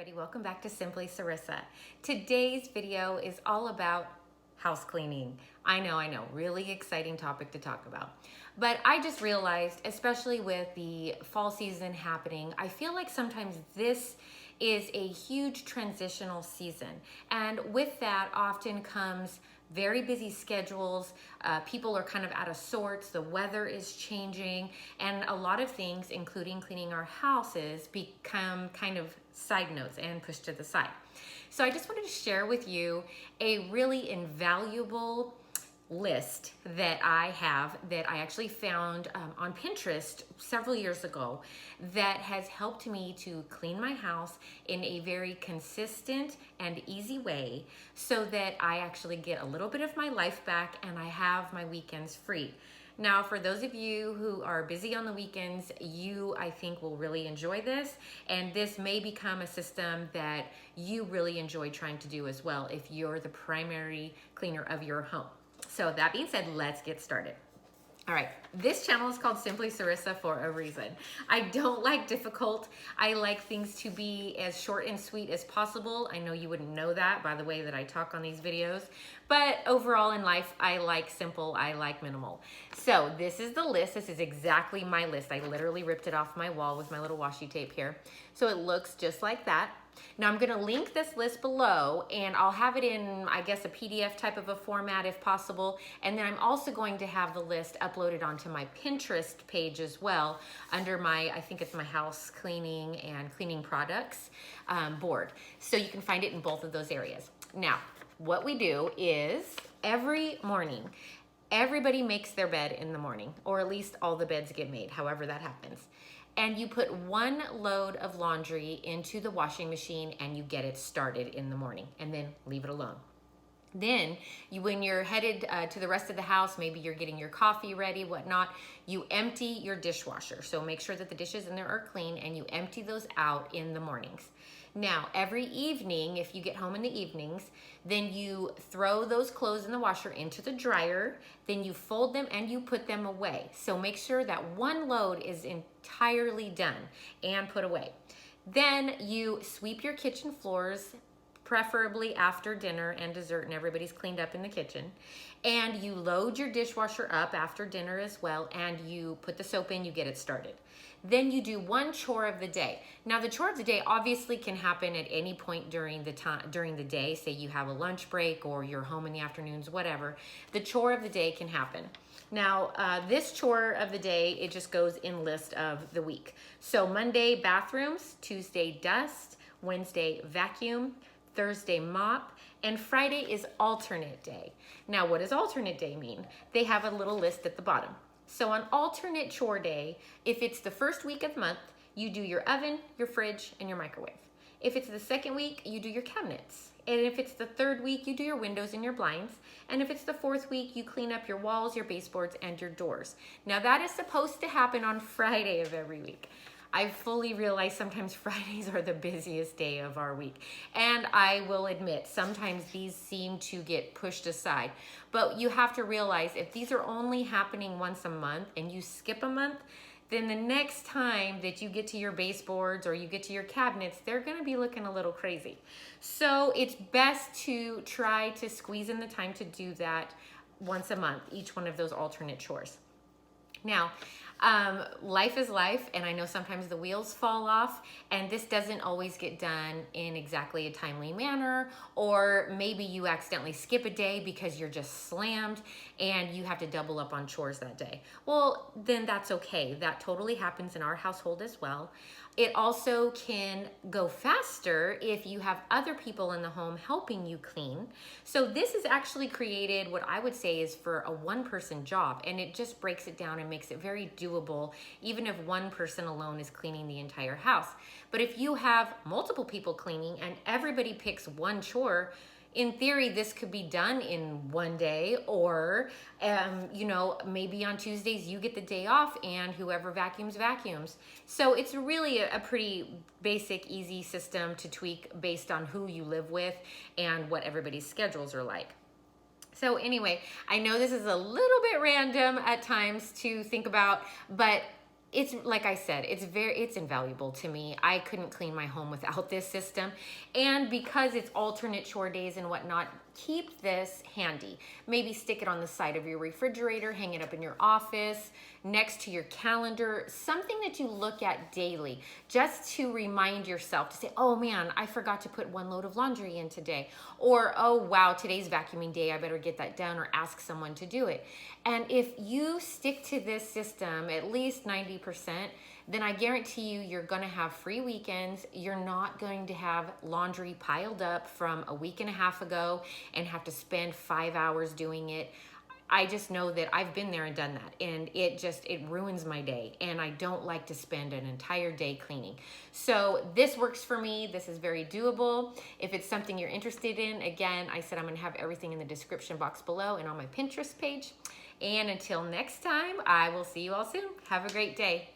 everybody, welcome back to Simply Cerisa. Today's video is all about house cleaning. I know, really exciting topic to talk about. But I just realized, especially with the fall season happening, I feel like sometimes this is a huge transitional season. And with that often comes very busy schedules. People are kind of out of sorts. The weather is changing, and a lot of things, including cleaning our houses, become kind of side notes and pushed to the side. So I just wanted to share with you a really invaluable list that I have that I actually found on Pinterest several years ago that has helped me to clean my house in a very consistent and easy way so that I actually get a little bit of my life back and I have my weekends free. Now, for those of you who are busy on the weekends, you, I think, will really enjoy this, and this may become a system that you really enjoy trying to do as well if you're the primary cleaner of your home. So that being said, let's get started. All right, this channel is called Simply Cerisa for a reason. I don't like difficult. I like things to be as short and sweet as possible. I know you wouldn't know that by the way that I talk on these videos, but overall in life, I like simple, I like minimal. So this is the list. This is exactly my list. I literally ripped it off my wall with my little washi tape here. So it looks just like that. Now I'm gonna link this list below and I'll have it in, I guess, a PDF type of a format if possible. And then I'm also going to have the list uploaded onto my Pinterest page as well under my, I think it's my house cleaning and cleaning products board. So you can find it in both of those areas. Now, what we do is every morning, everybody makes their bed in the morning, or at least all the beds get made, however that happens. And you put one load of laundry into the washing machine and you get it started in the morning and then leave it alone. Then when you're headed to the rest of the house, maybe you're getting your coffee ready, whatnot, you empty your dishwasher. So make sure that the dishes in there are clean and you empty those out in the mornings. Now, every evening, if you get home in the evenings, then you throw those clothes in the washer into the dryer, then you fold them and you put them away. So make sure that one load is entirely done and put away. Then you sweep your kitchen floors, preferably after dinner and dessert and everybody's cleaned up in the kitchen. And you load your dishwasher up after dinner as well, and you put the soap in, you get it started. Then you do one chore of the day. Now the chore of the day obviously can happen at any point during the day. Say you have a lunch break or you're home in the afternoons, whatever. The chore of the day can happen. Now, this chore of the day, it just goes in list of the week. So Monday, bathrooms, Tuesday, dust, Wednesday, vacuum, Thursday, mop, and Friday is alternate day. Now, what does alternate day mean? They have a little list at the bottom. So on alternate chore day, if it's the first week of the month, you do your oven, your fridge, and your microwave. If it's the second week, you do your cabinets. And if it's the third week, you do your windows and your blinds. And if it's the fourth week, you clean up your walls, your baseboards, and your doors. Now that is supposed to happen on Friday of every week. I fully realize sometimes Fridays are the busiest day of our week. And I will admit, sometimes these seem to get pushed aside. But you have to realize if these are only happening once a month and you skip a month, then the next time that you get to your baseboards or you get to your cabinets, they're gonna be looking a little crazy. So it's best to try to squeeze in the time to do that once a month, each one of those alternate chores. Now, life is life, and I know sometimes the wheels fall off, and this doesn't always get done in exactly a timely manner, or maybe you accidentally skip a day because you're just slammed and you have to double up on chores that day. Well, then that's okay. That totally happens in our household as well. It also can go faster if you have other people in the home helping you clean. So this is actually created, what I would say is for a one-person job, and it just breaks it down and makes it very doable, even if one person alone is cleaning the entire house. But if you have multiple people cleaning and everybody picks one chore, in theory, this could be done in one day, or maybe on Tuesdays you get the day off and whoever vacuums, vacuums. So it's really a pretty basic, easy system to tweak based on who you live with and what everybody's schedules are like. So anyway, I know this is a little bit random at times to think about, but it's like I said, it's invaluable to me. I couldn't clean my home without this system. And because it's alternate chore days and whatnot, keep this handy. Maybe stick it on the side of your refrigerator, hang it up in your office, next to your calendar, something that you look at daily, just to remind yourself to say, oh man, I forgot to put one load of laundry in today. Or, oh wow, today's vacuuming day, I better get that done, or ask someone to do it. And if you stick to this system at least 90%, then I guarantee you, you're gonna have free weekends. You're not going to have laundry piled up from a week and a half ago and have to spend 5 hours doing it. I just know that I've been there and done that, and it ruins my day, and I don't like to spend an entire day cleaning. So this works for me. This is very doable. If it's something you're interested in, again, I said I'm gonna have everything in the description box below and on my Pinterest page. And until next time, I will see you all soon. Have a great day.